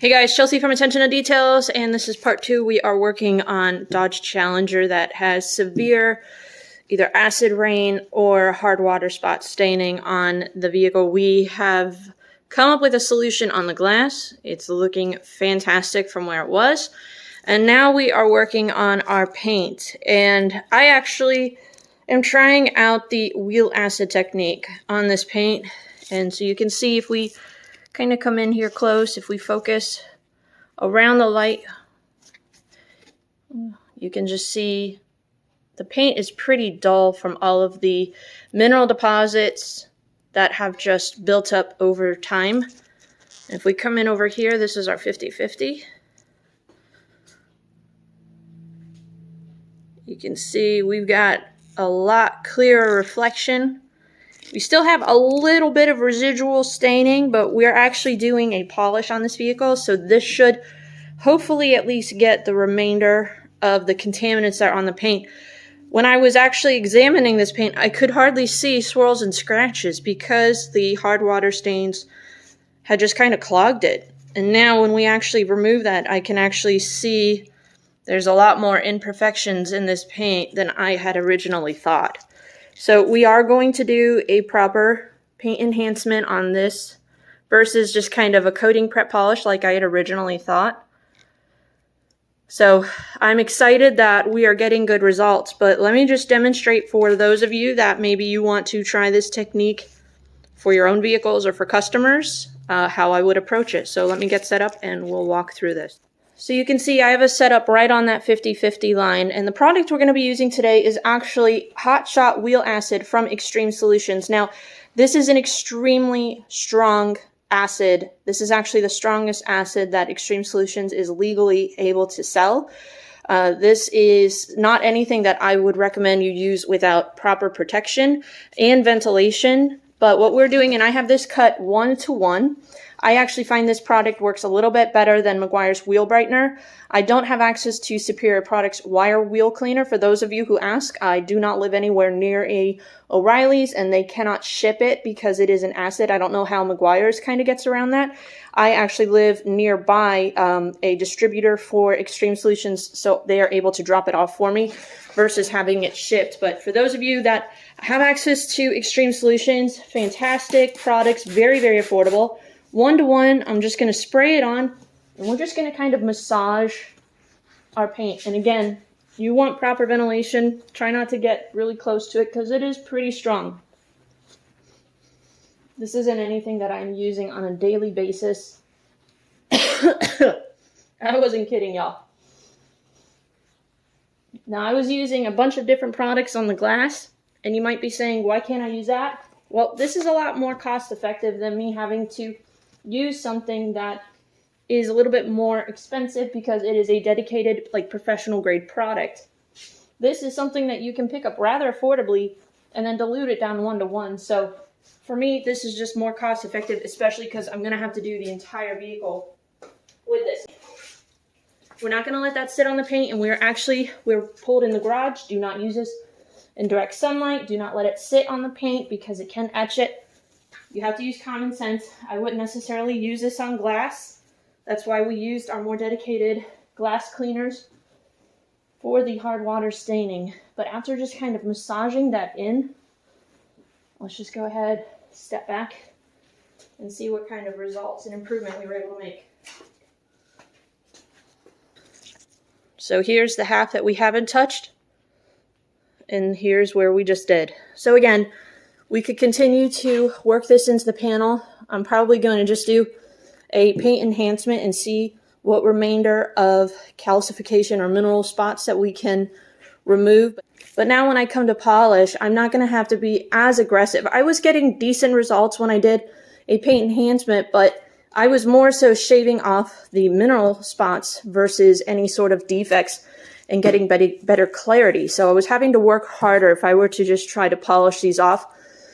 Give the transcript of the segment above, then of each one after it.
Hey guys, Chelsea from Attention to Details, and this is part 2. We are working on Dodge Challenger that has severe either acid rain or hard water spot staining on the vehicle. We have come up with a solution on the glass. It's looking fantastic from where it was. And now we are working on our paint. And I actually am trying out the wheel acid technique on this paint. And so you can see if we kind of come in here close, if we focus around the light, you can just see the paint is pretty dull from all of the mineral deposits that have just built up over time. And if we come in over here, this is our 50/50. You can see we've got a lot clearer reflection. We still have a little bit of residual staining, but we're actually doing a polish on this vehicle, so this should hopefully at least get the remainder of the contaminants that are on the paint. When I was actually examining this paint, I could hardly see swirls and scratches because the hard water stains had just kind of clogged it. And now when we actually remove that, I can actually see there's a lot more imperfections in this paint than I had originally thought. So we are going to do a proper paint enhancement on this versus just kind of a coating prep polish like I had originally thought. So I'm excited that we are getting good results, but let me just demonstrate for those of you that maybe you want to try this technique for your own vehicles or for customers, how I would approach it. So let me get set up and we'll walk through this. So you can see I have a setup right on that 50/50 line, and the product we're going to be using today is actually Hot Shot Wheel Acid from Extreme Solutions. Now, this is an extremely strong acid. This is actually the strongest acid that Extreme Solutions is legally able to sell. This is not anything that I would recommend you use without proper protection and ventilation, but what we're doing, and I have this cut 1:1. I actually find this product works a little bit better than Meguiar's Wheel Brightener. I don't have access to Superior Products Wire Wheel Cleaner. For those of you who ask, I do not live anywhere near a O'Reilly's, and they cannot ship it because it is an acid. I don't know how Meguiar's kind of gets around that. I actually live nearby a distributor for Extreme Solutions, so they are able to drop it off for me versus having it shipped. But for those of you that have access to Extreme Solutions, fantastic products, very, very affordable. 1:1, I'm just going to spray it on, and we're just going to kind of massage our paint. And again, you want proper ventilation. Try not to get really close to it because it is pretty strong. This isn't anything that I'm using on a daily basis. I wasn't kidding, y'all. Now, I was using a bunch of different products on the glass, and you might be saying, why can't I use that? Well, this is a lot more cost effective than me having to use something that is a little bit more expensive because it is a dedicated, like, professional grade product. This is something that you can pick up rather affordably and then dilute it down 1:1. So for me, this is just more cost effective, especially because I'm going to have to do the entire vehicle with this. We're not going to let that sit on the paint, and we're pulled in the garage. Do not use this in direct sunlight. Do not let it sit on the paint because it can etch it. You have to use common sense. I wouldn't necessarily use this on glass. That's why we used our more dedicated glass cleaners for the hard water staining. But after just kind of massaging that in, let's just go ahead, step back, and see what kind of results and improvement we were able to make. So here's the half that we haven't touched, and here's where we just did. So again, we could continue to work this into the panel. I'm probably going to just do a paint enhancement and see what remainder of calcification or mineral spots that we can remove. But now when I come to polish, I'm not going to have to be as aggressive. I was getting decent results when I did a paint enhancement, but I was more so shaving off the mineral spots versus any sort of defects and getting better clarity. So I was having to work harder if I were to just try to polish these off.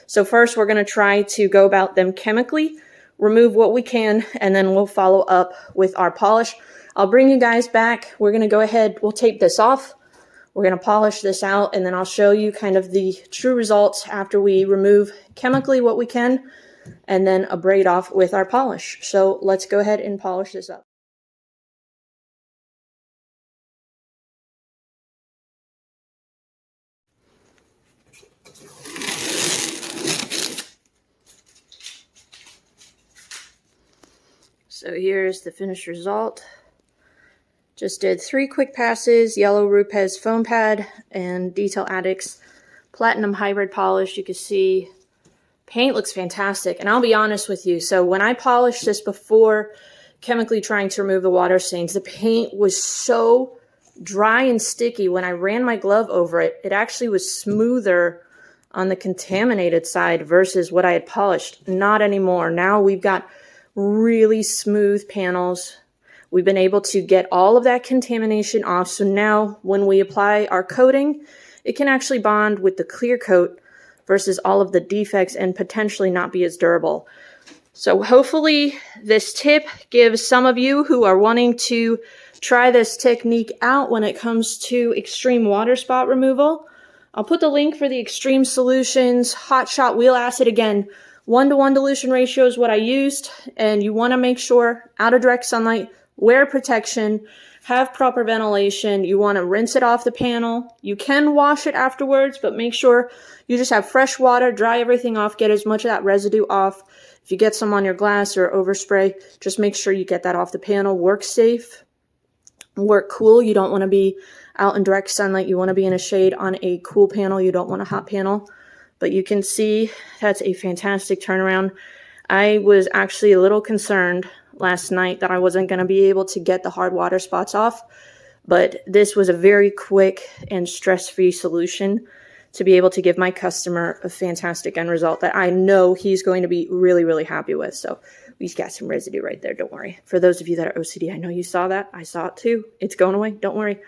So first we're going to try to go about them chemically, remove what we can, and then we'll follow up with our polish. I'll bring you guys back. We're going to go ahead, we'll tape this off. We're going to polish this out, and then I'll show you kind of the true results after we remove chemically what we can, and then abrade off with our polish. So let's go ahead and polish this up. So here's the finished result. Just did 3 quick passes, yellow Rupes foam pad and Detail Addicts Platinum Hybrid polish. You can see paint looks fantastic. And I'll be honest with you, so when I polished this before chemically trying to remove the water stains, the paint was so dry and sticky. When I ran my glove over it, it actually was smoother on the contaminated side versus what I had polished. Not anymore. Now we've got really smooth panels. We've been able to get all of that contamination off. So now when we apply our coating, it can actually bond with the clear coat versus all of the defects and potentially not be as durable. So hopefully this tip gives some of you who are wanting to try this technique out when it comes to extreme water spot removal. I'll put the link for the Extreme Solutions Hot Shot Wheel Acid. Again, 1-to-1 dilution ratio is what I used, and you want to make sure out of direct sunlight, wear protection, have proper ventilation. You want to rinse it off the panel. You can wash it afterwards, but make sure you just have fresh water, dry everything off, get as much of that residue off. If you get some on your glass or overspray, just make sure you get that off the panel. Work safe, work cool. You don't want to be out in direct sunlight. You want to be in a shade on a cool panel. You don't want a hot panel. But you can see that's a fantastic turnaround. I was actually a little concerned last night that I wasn't going to be able to get the hard water spots off, but this was a very quick and stress-free solution to be able to give my customer a fantastic end result that I know he's going to be really, really happy with. So we've got some residue right there. Don't worry. For those of you that are OCD, I know you saw that. I saw it too. It's going away. Don't worry.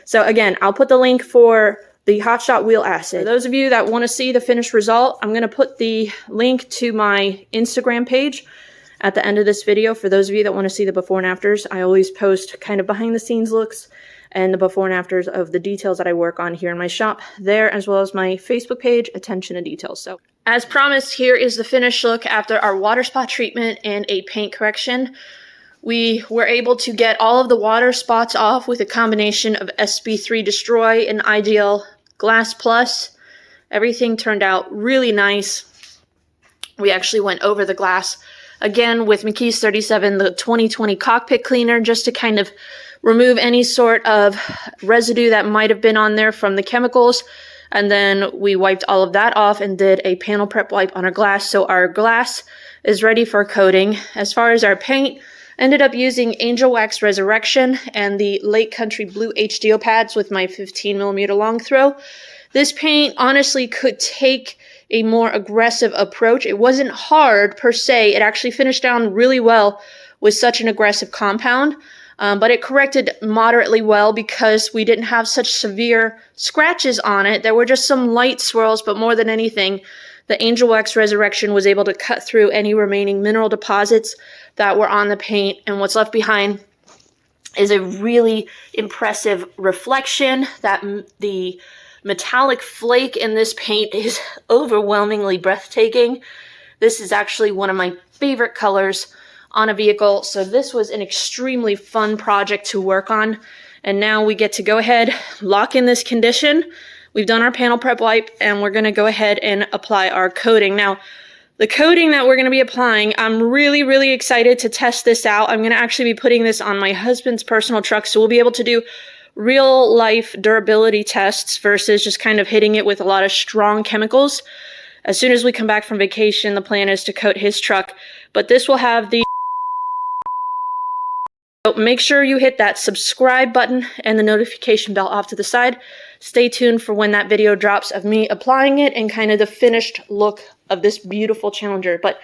So again, I'll put the link for the Hot Shot Wheel Acid. For those of you that want to see the finished result, I'm going to put the link to my Instagram page at the end of this video. For those of you that want to see the before and afters, I always post kind of behind the scenes looks and the before and afters of the details that I work on here in my shop there, as well as my Facebook page, Attention to Detail. So as promised, here is the finished look after our water spot treatment and a paint correction. We were able to get all of the water spots off with a combination of SB3 Destroy and IGL Glass Plus. Everything turned out really nice. We actually went over the glass again with McKee's 37, the 2020 cockpit cleaner, just to kind of remove any sort of residue that might have been on there from the chemicals. And then we wiped all of that off and did a panel prep wipe on our glass. So our glass is ready for coating. As far as our paint, ended up using Angel Wax Resurrection and the Lake Country Blue HDO pads with my 15mm long throw. This paint honestly could take a more aggressive approach. It wasn't hard per se. It actually finished down really well with such an aggressive compound, but it corrected moderately well because we didn't have such severe scratches on it. There were just some light swirls, but more than anything, the Angel Wax Resurrection was able to cut through any remaining mineral deposits that were on the paint, and what's left behind is a really impressive reflection. That the metallic flake in this paint is overwhelmingly breathtaking. This is actually one of my favorite colors on a vehicle, so this was an extremely fun project to work on. And now we get to go ahead, lock in this condition. We've done our panel prep wipe, and we're going to go ahead and apply our coating. Now, the coating that we're going to be applying, I'm really, really excited to test this out. I'm going to actually be putting this on my husband's personal truck, so we'll be able to do real life durability tests versus just kind of hitting it with a lot of strong chemicals. As soon as we come back from vacation, the plan is to coat his truck, but this will have the... So make sure you hit that subscribe button and the notification bell off to the side. Stay tuned for when that video drops of me applying it and kind of the finished look of this beautiful Challenger. But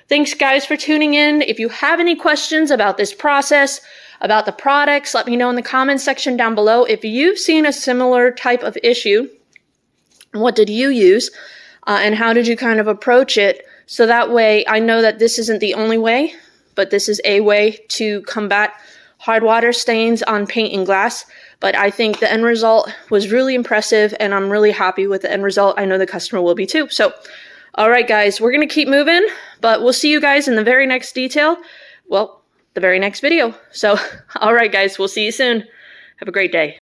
thanks guys for tuning in. If you have any questions about this process, about the products, let me know in the comments section down below. If you've seen a similar type of issue, what did you use and how did you kind of approach it? So that way I know that this isn't the only way, but this is a way to combat hard water stains on paint and glass. But I think the end result was really impressive, and I'm really happy with the end result. I know the customer will be too. So, all right, guys, we're going to keep moving, but we'll see you guys in the very next detail. Well, the very next video. So, all right, guys, we'll see you soon. Have a great day.